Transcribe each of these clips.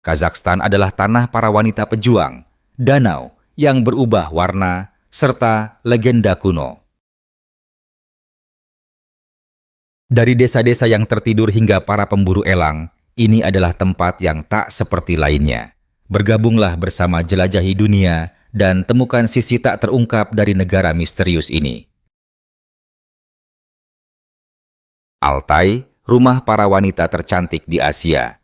Kazakhstan adalah tanah para wanita pejuang, danau yang berubah warna, serta legenda kuno. Dari desa-desa yang tertidur hingga para pemburu elang, ini adalah tempat yang tak seperti lainnya. Bergabunglah bersama jelajahi dunia dan temukan sisi tak terungkap dari negara misterius ini. Altai, rumah para wanita tercantik di Asia.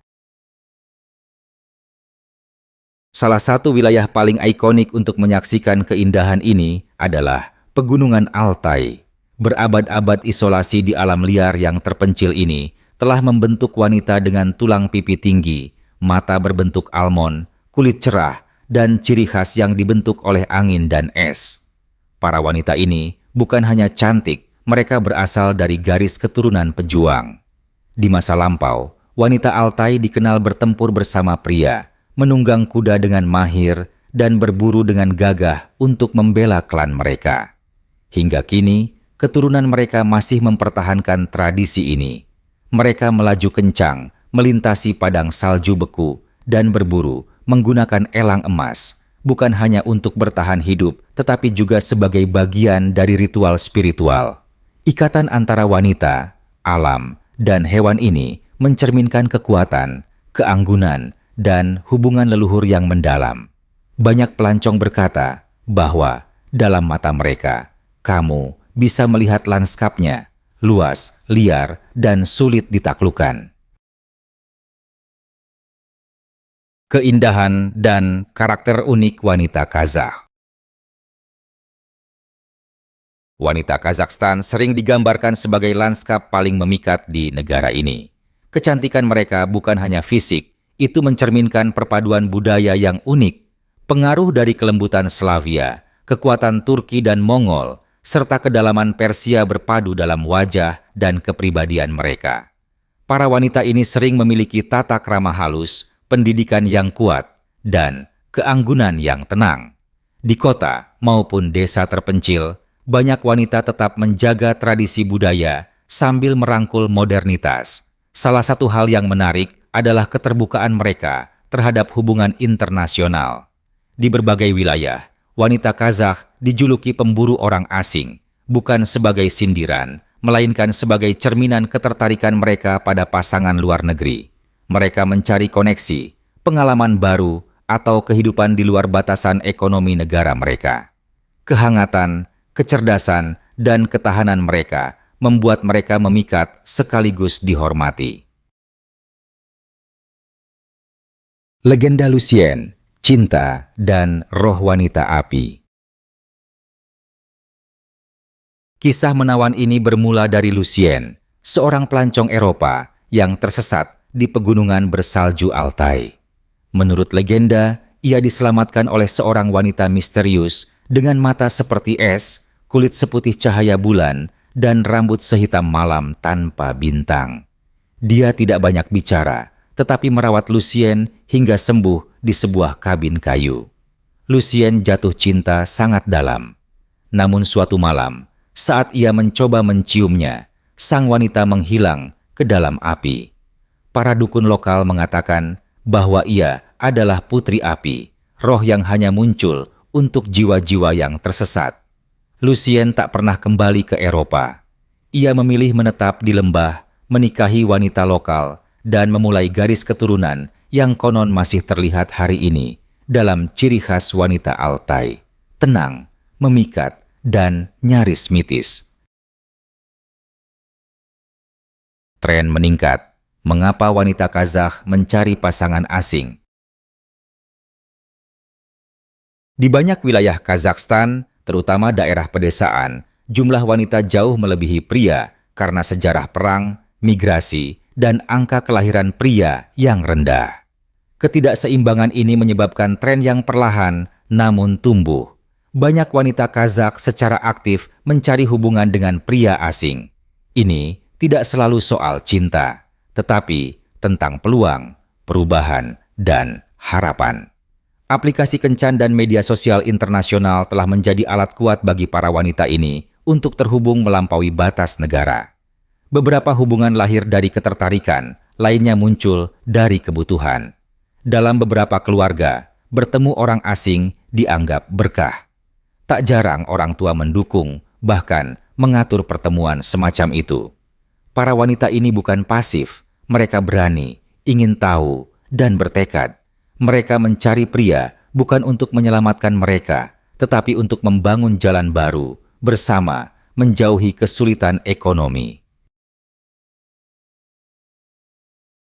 Salah satu wilayah paling ikonik untuk menyaksikan keindahan ini adalah Pegunungan Altai. Berabad-abad isolasi di alam liar yang terpencil ini telah membentuk wanita dengan tulang pipi tinggi, mata berbentuk almond, kulit cerah, dan ciri khas yang dibentuk oleh angin dan es. Para wanita ini bukan hanya cantik, mereka berasal dari garis keturunan pejuang. Di masa lampau, wanita Altai dikenal bertempur bersama pria, menunggang kuda dengan mahir, dan berburu dengan gagah untuk membela klan mereka. Hingga kini, keturunan mereka masih mempertahankan tradisi ini. Mereka melaju kencang, melintasi padang salju beku, dan berburu menggunakan elang emas, bukan hanya untuk bertahan hidup, tetapi juga sebagai bagian dari ritual spiritual. Ikatan antara wanita, alam, dan hewan ini mencerminkan kekuatan, keanggunan, dan hubungan leluhur yang mendalam. Banyak pelancong berkata bahwa dalam mata mereka, kamu bisa melihat lanskapnya, luas, liar, dan sulit ditaklukkan. Keindahan dan karakter unik wanita Kazakh. Wanita Kazakhstan sering digambarkan sebagai lanskap paling memikat di negara ini. Kecantikan mereka bukan hanya fisik, itu mencerminkan perpaduan budaya yang unik, pengaruh dari kelembutan Slavia, kekuatan Turki dan Mongol, serta kedalaman Persia berpadu dalam wajah dan kepribadian mereka. Para wanita ini sering memiliki tata krama halus, pendidikan yang kuat, dan keanggunan yang tenang. Di kota maupun desa terpencil, banyak wanita tetap menjaga tradisi budaya sambil merangkul modernitas. Salah satu hal yang menarik adalah keterbukaan mereka terhadap hubungan internasional. Di berbagai wilayah, wanita Kazakh dijuluki pemburu orang asing, bukan sebagai sindiran, melainkan sebagai cerminan ketertarikan mereka pada pasangan luar negeri. Mereka mencari koneksi, pengalaman baru, atau kehidupan di luar batasan ekonomi negara mereka. Kehangatan, kecerdasan, dan ketahanan mereka membuat mereka memikat sekaligus dihormati. Legenda Lucien, cinta dan roh wanita api. Kisah menawan ini bermula dari Lucien, seorang pelancong Eropa yang tersesat di pegunungan bersalju Altai. Menurut legenda, ia diselamatkan oleh seorang wanita misterius dengan mata seperti es, kulit seputih cahaya bulan, dan rambut sehitam malam tanpa bintang. Dia tidak banyak bicara, tetapi merawat Lucien hingga sembuh di sebuah kabin kayu. Lucien jatuh cinta sangat dalam. Namun suatu malam, saat ia mencoba menciumnya, sang wanita menghilang ke dalam api. Para dukun lokal mengatakan bahwa ia adalah putri api, roh yang hanya muncul untuk jiwa-jiwa yang tersesat. Lucien tak pernah kembali ke Eropa. Ia memilih menetap di lembah, menikahi wanita lokal, dan memulai garis keturunan yang konon masih terlihat hari ini dalam ciri khas wanita Altai, tenang, memikat, dan nyaris mitis. Tren meningkat. Mengapa wanita Kazakh mencari pasangan asing? Di banyak wilayah Kazakhstan, terutama daerah pedesaan, jumlah wanita jauh melebihi pria karena sejarah perang, migrasi, dan angka kelahiran pria yang rendah. Ketidakseimbangan ini menyebabkan tren yang perlahan namun tumbuh. Banyak wanita Kazakh secara aktif mencari hubungan dengan pria asing. Ini tidak selalu soal cinta, tetapi tentang peluang, perubahan, dan harapan. Aplikasi kencan dan media sosial internasional telah menjadi alat kuat bagi para wanita ini untuk terhubung melampaui batas negara. Beberapa hubungan lahir dari ketertarikan, lainnya muncul dari kebutuhan. Dalam beberapa keluarga, bertemu orang asing dianggap berkah. Tak jarang orang tua mendukung, bahkan mengatur pertemuan semacam itu. Para wanita ini bukan pasif, mereka berani, ingin tahu, dan bertekad. Mereka mencari pria bukan untuk menyelamatkan mereka, tetapi untuk membangun jalan baru bersama, menjauhi kesulitan ekonomi.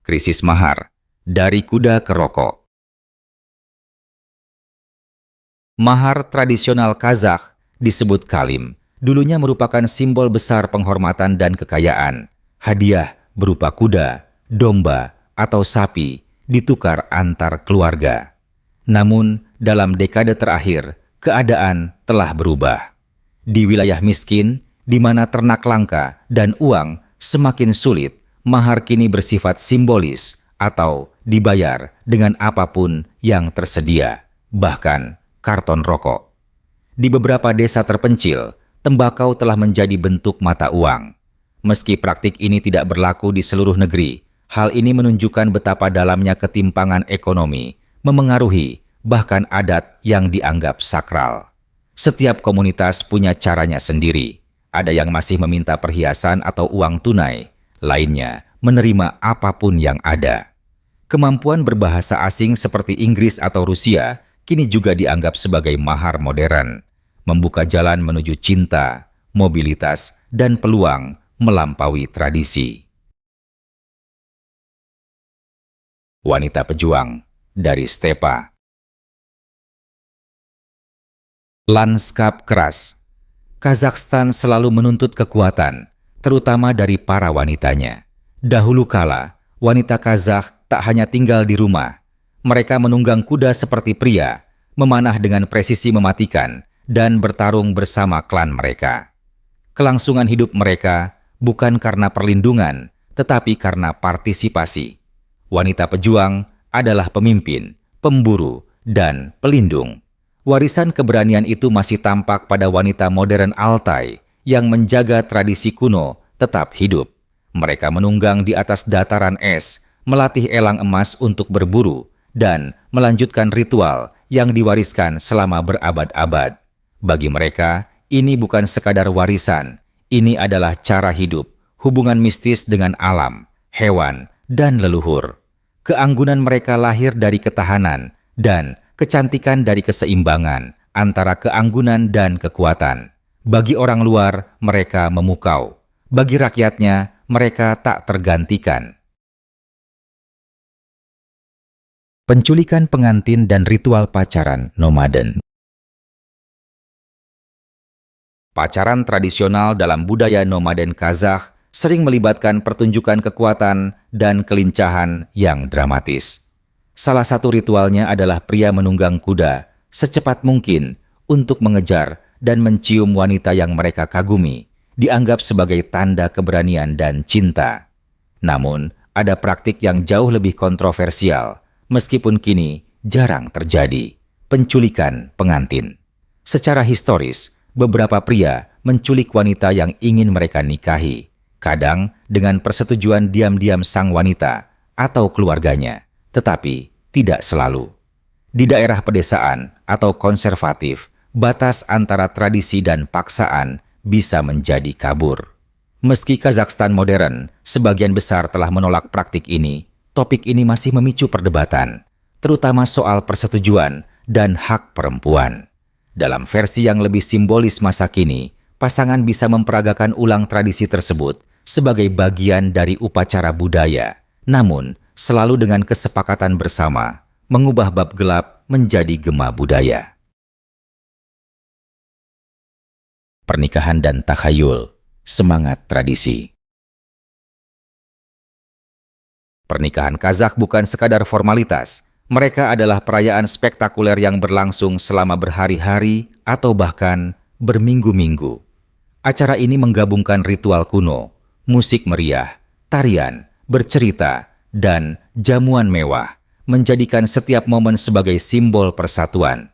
Krisis mahar, dari kuda ke rokok. Mahar tradisional Kazakh disebut kalim, dulunya merupakan simbol besar penghormatan dan kekayaan. Hadiah berupa kuda, domba, atau sapi ditukar antar keluarga. Namun, dalam dekade terakhir, keadaan telah berubah. Di wilayah miskin, di mana ternak langka dan uang semakin sulit, mahar kini bersifat simbolis atau dibayar dengan apapun yang tersedia, bahkan karton rokok. Di beberapa desa terpencil, tembakau telah menjadi bentuk mata uang. Meski praktik ini tidak berlaku di seluruh negeri, hal ini menunjukkan betapa dalamnya ketimpangan ekonomi memengaruhi bahkan adat yang dianggap sakral. Setiap komunitas punya caranya sendiri. Ada yang masih meminta perhiasan atau uang tunai, lainnya menerima apapun yang ada. Kemampuan berbahasa asing seperti Inggris atau Rusia kini juga dianggap sebagai mahar modern, membuka jalan menuju cinta, mobilitas, dan peluang melampaui tradisi. Wanita pejuang dari Stepa. Lanskap keras. Kazakhstan selalu menuntut kekuatan, terutama dari para wanitanya. Dahulu kala, wanita Kazakh tak hanya tinggal di rumah. Mereka menunggang kuda seperti pria, memanah dengan presisi mematikan, dan bertarung bersama klan mereka. Kelangsungan hidup mereka bukan karena perlindungan, tetapi karena partisipasi. Wanita pejuang adalah pemimpin, pemburu, dan pelindung. Warisan keberanian itu masih tampak pada wanita modern Altai yang menjaga tradisi kuno tetap hidup. Mereka menunggang di atas dataran es, melatih elang emas untuk berburu, dan melanjutkan ritual yang diwariskan selama berabad-abad. Bagi mereka, ini bukan sekadar warisan, ini adalah cara hidup, hubungan mistis dengan alam, hewan, dan leluhur. Keanggunan mereka lahir dari ketahanan dan kecantikan dari keseimbangan antara keanggunan dan kekuatan. Bagi orang luar, mereka memukau. Bagi rakyatnya, mereka tak tergantikan. Penculikan pengantin dan ritual pacaran nomaden. Pacaran tradisional dalam budaya nomaden Kazakh sering melibatkan pertunjukan kekuatan dan kelincahan yang dramatis. Salah satu ritualnya adalah pria menunggang kuda secepat mungkin untuk mengejar dan mencium wanita yang mereka kagumi, dianggap sebagai tanda keberanian dan cinta. Namun, ada praktik yang jauh lebih kontroversial, meskipun kini jarang terjadi, penculikan pengantin. Secara historis, beberapa pria menculik wanita yang ingin mereka nikahi, kadang dengan persetujuan diam-diam sang wanita atau keluarganya, tetapi tidak selalu. Di daerah pedesaan atau konservatif, batas antara tradisi dan paksaan bisa menjadi kabur. Meski Kazakhstan modern, sebagian besar telah menolak praktik ini, topik ini masih memicu perdebatan, terutama soal persetujuan dan hak perempuan. Dalam versi yang lebih simbolis masa kini, pasangan bisa memperagakan ulang tradisi tersebut sebagai bagian dari upacara budaya, namun selalu dengan kesepakatan bersama, mengubah bab gelap menjadi gema budaya. Pernikahan dan takhayul, semangat tradisi. Pernikahan Kazakh bukan sekadar formalitas, mereka adalah perayaan spektakuler yang berlangsung selama berhari-hari atau bahkan berminggu-minggu. Acara ini menggabungkan ritual kuno, musik meriah, tarian, bercerita, dan jamuan mewah, menjadikan setiap momen sebagai simbol persatuan.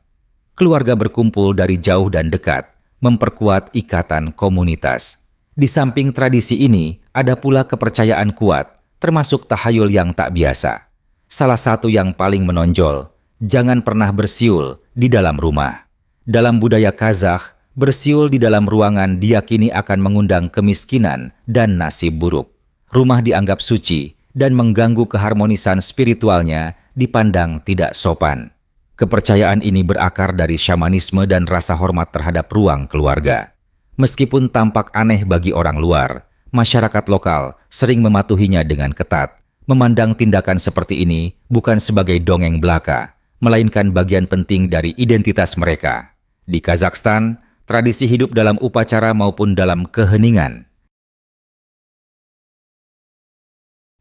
Keluarga berkumpul dari jauh dan dekat, memperkuat ikatan komunitas. Di samping tradisi ini, ada pula kepercayaan kuat, termasuk tahayul yang tak biasa. Salah satu yang paling menonjol, jangan pernah bersiul di dalam rumah. Dalam budaya Kazakh, bersiul di dalam ruangan diyakini akan mengundang kemiskinan dan nasib buruk. Rumah dianggap suci dan mengganggu keharmonisan spiritualnya dipandang tidak sopan. Kepercayaan ini berakar dari syamanisme dan rasa hormat terhadap ruang keluarga. Meskipun tampak aneh bagi orang luar, masyarakat lokal sering mematuhinya dengan ketat, memandang tindakan seperti ini bukan sebagai dongeng belaka, melainkan bagian penting dari identitas mereka. Di Kazakhstan, tradisi hidup dalam upacara maupun dalam keheningan.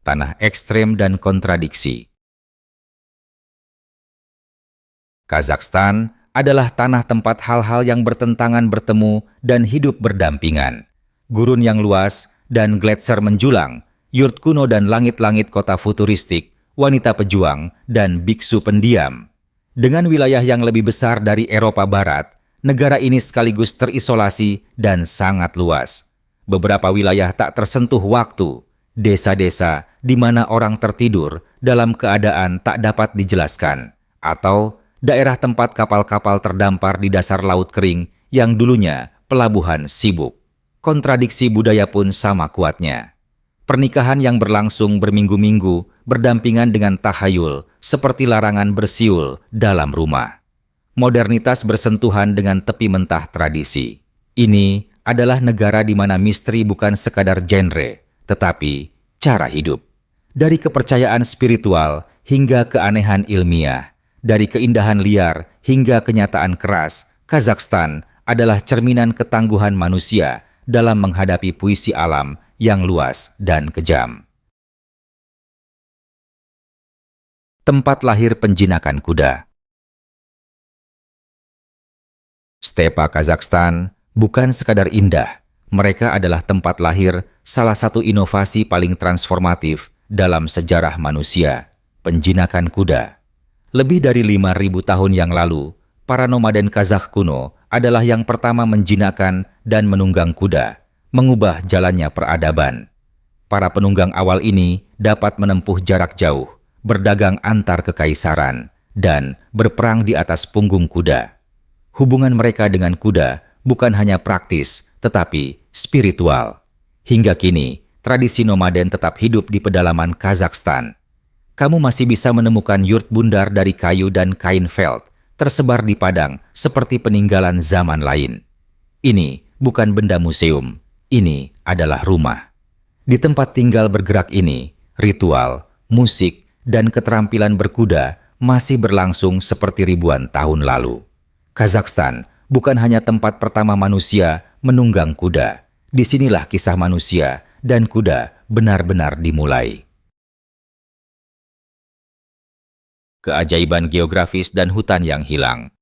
Tanah ekstrem dan kontradiksi. Kazakhstan adalah tanah tempat hal-hal yang bertentangan bertemu dan hidup berdampingan. Gurun yang luas dan gletser menjulang, yurt kuno dan langit-langit kota futuristik, wanita pejuang, dan biksu pendiam. Dengan wilayah yang lebih besar dari Eropa Barat, negara ini sekaligus terisolasi dan sangat luas. Beberapa wilayah tak tersentuh waktu, desa-desa di mana orang tertidur dalam keadaan tak dapat dijelaskan, atau daerah tempat kapal-kapal terdampar di dasar laut kering yang dulunya pelabuhan sibuk. Kontradiksi budaya pun sama kuatnya. Pernikahan yang berlangsung berminggu-minggu berdampingan dengan tahayul seperti larangan bersiul dalam rumah. Modernitas bersentuhan dengan tepi mentah tradisi. Ini adalah negara di mana misteri bukan sekadar genre, tetapi cara hidup. Dari kepercayaan spiritual hingga keanehan ilmiah, dari keindahan liar hingga kenyataan keras, Kazakhstan adalah cerminan ketangguhan manusia dalam menghadapi puisi alam yang luas dan kejam. Tempat lahir penjinakan kuda. Stepa Kazakhstan bukan sekadar indah, mereka adalah tempat lahir salah satu inovasi paling transformatif dalam sejarah manusia, penjinakan kuda. Lebih dari 5.000 tahun yang lalu, para nomaden Kazakh kuno adalah yang pertama menjinakkan dan menunggang kuda, mengubah jalannya peradaban. Para penunggang awal ini dapat menempuh jarak jauh, berdagang antar kekaisaran, dan berperang di atas punggung kuda. Hubungan mereka dengan kuda bukan hanya praktis, tetapi spiritual. Hingga kini, tradisi nomaden tetap hidup di pedalaman Kazakhstan. Kamu masih bisa menemukan yurt bundar dari kayu dan kain felt tersebar di padang seperti peninggalan zaman lain. Ini bukan benda museum, ini adalah rumah. Di tempat tinggal bergerak ini, ritual, musik, dan keterampilan berkuda masih berlangsung seperti ribuan tahun lalu. Kazakhstan bukan hanya tempat pertama manusia menunggang kuda. Disinilah kisah manusia dan kuda benar-benar dimulai. Keajaiban geografis dan hutan yang hilang.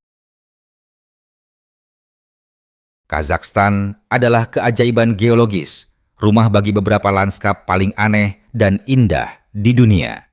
Kazakhstan adalah keajaiban geologis, rumah bagi beberapa lanskap paling aneh dan indah di dunia.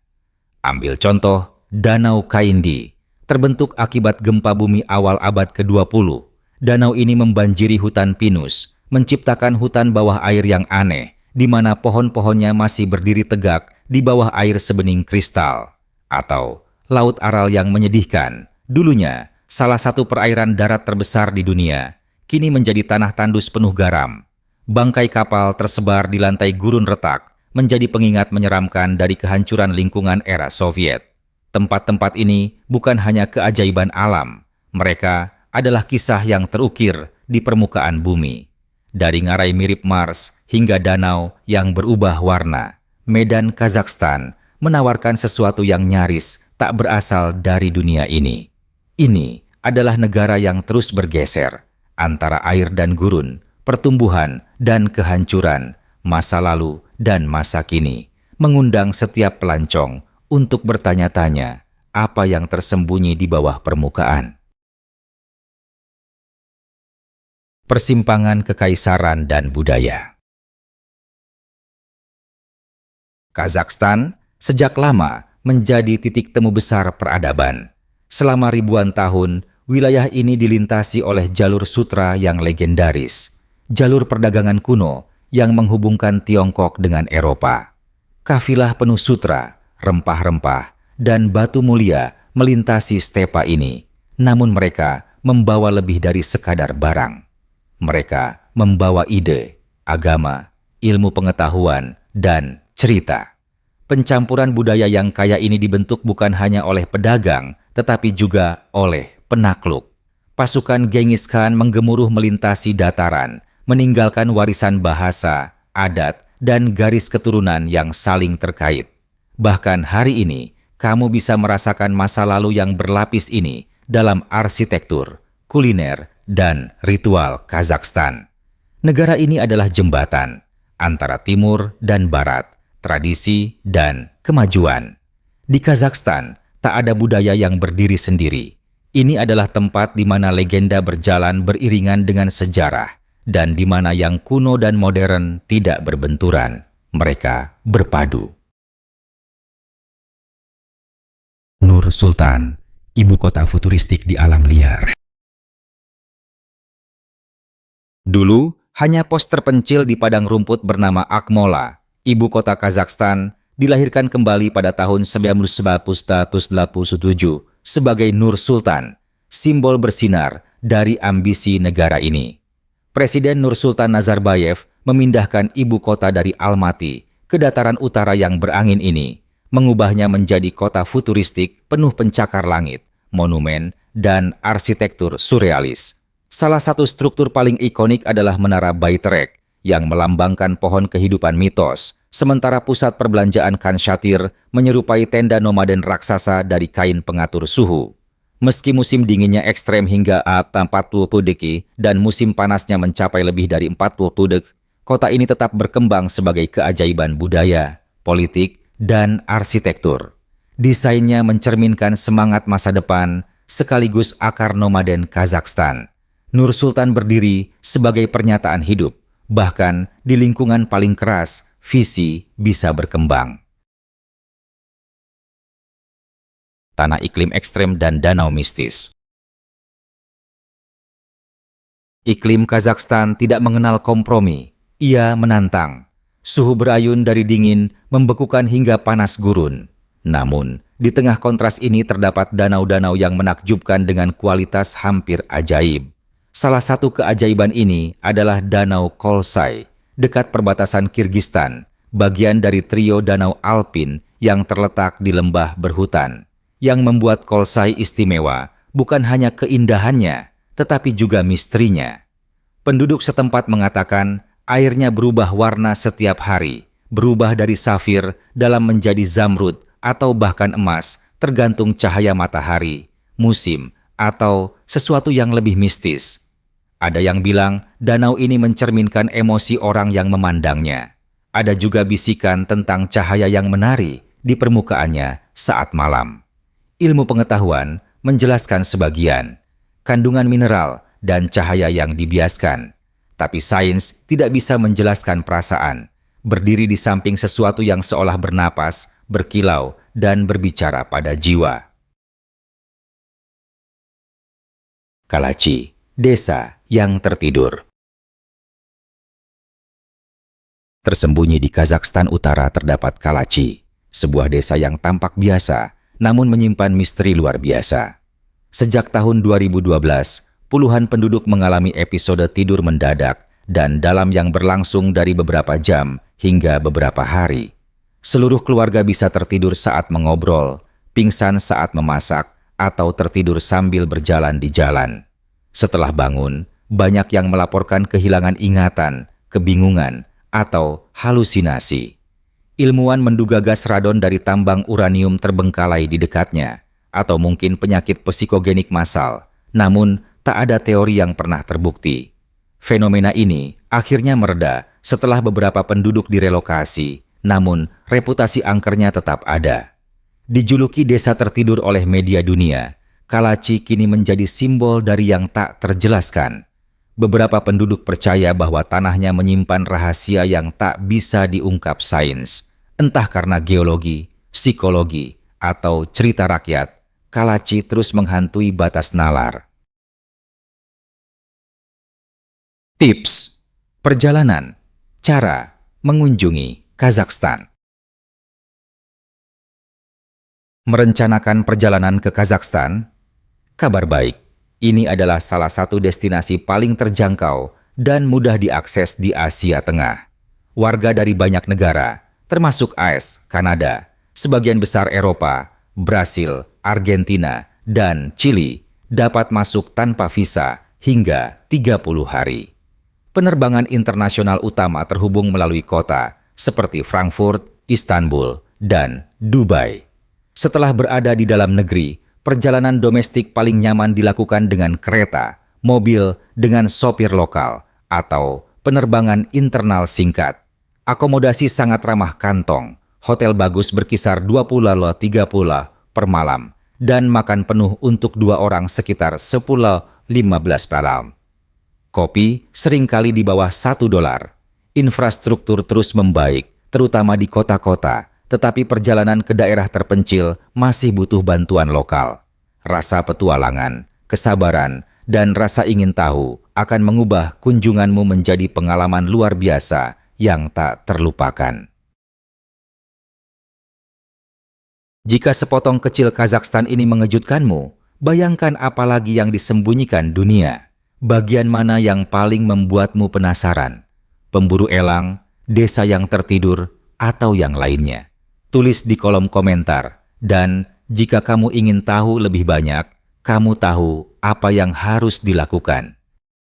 Ambil contoh, Danau Kaindi, terbentuk akibat gempa bumi awal abad ke-20. Danau ini membanjiri hutan pinus, menciptakan hutan bawah air yang aneh, di mana pohon-pohonnya masih berdiri tegak di bawah air sebening kristal. Atau Laut Aral yang menyedihkan, dulunya salah satu perairan darat terbesar di dunia, kini menjadi tanah tandus penuh garam. Bangkai kapal tersebar di lantai gurun retak, menjadi pengingat menyeramkan dari kehancuran lingkungan era Soviet. Tempat-tempat ini bukan hanya keajaiban alam, mereka adalah kisah yang terukir di permukaan bumi. Dari ngarai mirip Mars hingga danau yang berubah warna, medan Kazakhstan menawarkan sesuatu yang nyaris tak berasal dari dunia ini. Ini adalah negara yang terus bergeser antara air dan gurun, pertumbuhan dan kehancuran, masa lalu dan masa kini, mengundang setiap pelancong untuk bertanya-tanya apa yang tersembunyi di bawah permukaan. Persimpangan kekaisaran dan budaya. Kazakhstan sejak lama menjadi titik temu besar peradaban. Selama ribuan tahun, wilayah ini dilintasi oleh jalur sutra yang legendaris, jalur perdagangan kuno yang menghubungkan Tiongkok dengan Eropa. Kafilah penuh sutra, rempah-rempah, dan batu mulia melintasi stepa ini. Namun mereka membawa lebih dari sekadar barang. Mereka membawa ide, agama, ilmu pengetahuan, dan cerita. Pencampuran budaya yang kaya ini dibentuk bukan hanya oleh pedagang, tetapi juga oleh penakluk. Pasukan Genghis Khan menggemuruh melintasi dataran, meninggalkan warisan bahasa, adat, dan garis keturunan yang saling terkait. Bahkan hari ini, kamu bisa merasakan masa lalu yang berlapis ini dalam arsitektur, kuliner, dan ritual Kazakhstan. Negara ini adalah jembatan antara timur dan barat, tradisi dan kemajuan. Di Kazakhstan, tak ada budaya yang berdiri sendiri. Ini adalah tempat di mana legenda berjalan beriringan dengan sejarah dan di mana yang kuno dan modern tidak berbenturan. Mereka berpadu. Nur Sultan, ibu kota futuristik di alam liar. Dulu, hanya pos terpencil di padang rumput bernama Akmola, ibu kota Kazakhstan, dilahirkan kembali pada tahun 1987 sebagai Nur Sultan, simbol bersinar dari ambisi negara ini. Presiden Nur Sultan Nazarbayev memindahkan ibu kota dari Almaty ke dataran utara yang berangin ini, mengubahnya menjadi kota futuristik penuh pencakar langit, monumen, dan arsitektur surrealis. Salah satu struktur paling ikonik adalah Menara Bayterek yang melambangkan pohon kehidupan mitos, sementara pusat perbelanjaan Khan Shatyr menyerupai tenda nomaden raksasa dari kain pengatur suhu. Meski musim dinginnya ekstrem hingga -40 dan musim panasnya mencapai lebih dari 40 kota ini tetap berkembang sebagai keajaiban budaya, politik, dan arsitektur. Desainnya mencerminkan semangat masa depan sekaligus akar nomaden Kazakhstan. Nur Sultan berdiri sebagai pernyataan hidup, bahkan di lingkungan paling keras, visi bisa berkembang. Tanah iklim ekstrem dan danau mistis. Iklim Kazakhstan tidak mengenal kompromi, ia menantang. Suhu berayun dari dingin membekukan hingga panas gurun. Namun, di tengah kontras ini terdapat danau-danau yang menakjubkan dengan kualitas hampir ajaib. Salah satu keajaiban ini adalah Danau Kolsai, dekat perbatasan Kirgistan, bagian dari trio danau alpin yang terletak di lembah berhutan. Yang membuat Kolsai istimewa bukan hanya keindahannya, tetapi juga misterinya. Penduduk setempat mengatakan airnya berubah warna setiap hari, berubah dari safir dalam menjadi zamrud atau bahkan emas, tergantung cahaya matahari, musim, atau sesuatu yang lebih mistis. Ada yang bilang danau ini mencerminkan emosi orang yang memandangnya. Ada juga bisikan tentang cahaya yang menari di permukaannya saat malam. Ilmu pengetahuan menjelaskan sebagian, kandungan mineral dan cahaya yang dibiaskan. Tapi sains tidak bisa menjelaskan perasaan, berdiri di samping sesuatu yang seolah bernapas, berkilau, dan berbicara pada jiwa. Kalachi, desa yang tertidur. Tersembunyi di Kazakhstan Utara terdapat Kalachi, sebuah desa yang tampak biasa, namun menyimpan misteri luar biasa. Sejak tahun 2012, puluhan penduduk mengalami episode tidur mendadak dan dalam yang berlangsung dari beberapa jam hingga beberapa hari. Seluruh keluarga bisa tertidur saat mengobrol, pingsan saat memasak, atau tertidur sambil berjalan di jalan. Setelah bangun, banyak yang melaporkan kehilangan ingatan, kebingungan, atau halusinasi. Ilmuwan menduga gas radon dari tambang uranium terbengkalai di dekatnya, atau mungkin penyakit psikogenik massal, namun tak ada teori yang pernah terbukti. Fenomena ini akhirnya mereda setelah beberapa penduduk direlokasi, namun reputasi angkernya tetap ada. Dijuluki desa tertidur oleh media dunia, Kalachi kini menjadi simbol dari yang tak terjelaskan. Beberapa penduduk percaya bahwa tanahnya menyimpan rahasia yang tak bisa diungkap sains. Entah karena geologi, psikologi, atau cerita rakyat, Kalachi terus menghantui batas nalar. Tips perjalanan, cara mengunjungi Kazakhstan. Merencanakan perjalanan ke Kazakhstan? Kabar baik, ini adalah salah satu destinasi paling terjangkau dan mudah diakses di Asia Tengah. Warga dari banyak negara, termasuk AS, Kanada, sebagian besar Eropa, Brasil, Argentina, dan Chili, dapat masuk tanpa visa hingga 30 hari. Penerbangan internasional utama terhubung melalui kota seperti Frankfurt, Istanbul, dan Dubai. Setelah berada di dalam negeri, perjalanan domestik paling nyaman dilakukan dengan kereta, mobil dengan sopir lokal, atau penerbangan internal singkat. Akomodasi sangat ramah kantong, hotel bagus berkisar 20-30 per malam, dan makan penuh untuk 2 orang sekitar 10-15 malam. Kopi seringkali di bawah $1. Infrastruktur terus membaik, terutama di kota-kota, tetapi perjalanan ke daerah terpencil masih butuh bantuan lokal. Rasa petualangan, kesabaran, dan rasa ingin tahu akan mengubah kunjunganmu menjadi pengalaman luar biasa yang tak terlupakan. Jika sepotong kecil Kazakhstan ini mengejutkanmu, bayangkan apa lagi yang disembunyikan dunia. Bagian mana yang paling membuatmu penasaran? Pemburu elang, desa yang tertidur, atau yang lainnya? Tulis di kolom komentar, dan jika kamu ingin tahu lebih banyak, kamu tahu apa yang harus dilakukan.